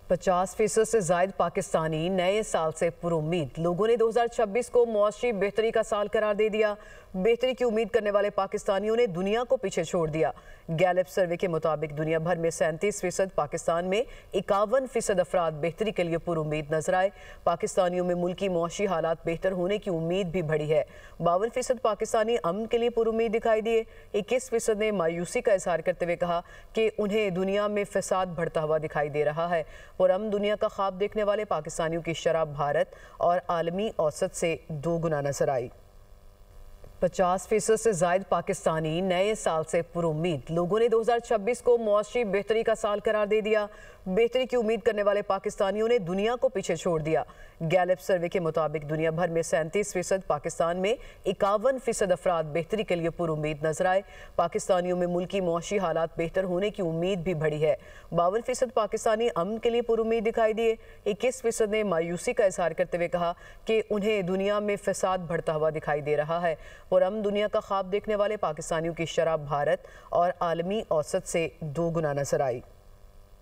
50% से जायद पाकिस्तानी नए साल से पुरुम्मीद। लोगों ने 2026 को मुआशी बेहतरी का साल करार दे दिया। बेहतरी की उम्मीद करने वाले पाकिस्तानियों ने दुनिया को पीछे छोड़ दिया। गैलप सर्वे के मुताबिक दुनिया भर में 37%, पाकिस्तान में 51% अफराद बेहतरी के लिए पुरुम्मीद नजर आए। पाकिस्तानियों में मुल्की मुआशी हालात बेहतर होने की उम्मीद भी बढ़ी है। 52% पाकिस्तानी अमन के लिए पुरुम्मीद दिखाई दिए। 21% ने मायूसी का इजहार करते हुए कहा कि उन्हें दुनिया में फसाद बढ़ता हुआ दिखाई दे रहा है। पुरअमन दुनिया का ख्वाब देखने वाले पाकिस्तानियों की शरह भारत और आलमी औसत से 2 गुना नजर आई। 50% से जायद पाकिस्तानी नए साल से पुरुम्मीद। लोगों ने 2026 को मुआशी बेहतरी का साल करार दे दिया। बेहतरी की उम्मीद करने वाले पाकिस्तानियों ने दुनिया को पीछे छोड़ दिया। गैलप सर्वे के मुताबिक दुनिया भर में 37%, पाकिस्तान में 51% अफराद बेहतरी के लिए पुरुम्मीद नजर आए। पाकिस्तानियों में मुल्की मुआशी हालात बेहतर होने की उम्मीद भी बढ़ी है। 52% पाकिस्तानी अमन के लिए पुरुम्मीद दिखाई दिए। 21% ने मायूसी का इजहार करते हुए कहा कि उन्हें दुनिया में फसाद बढ़ता हुआ दिखाई दे रहा है। पुरअमन दुनिया का ख्वाब देखने वाले पाकिस्तानियों की शरह भारत और आलमी औसत से 2 गुना नजर आई।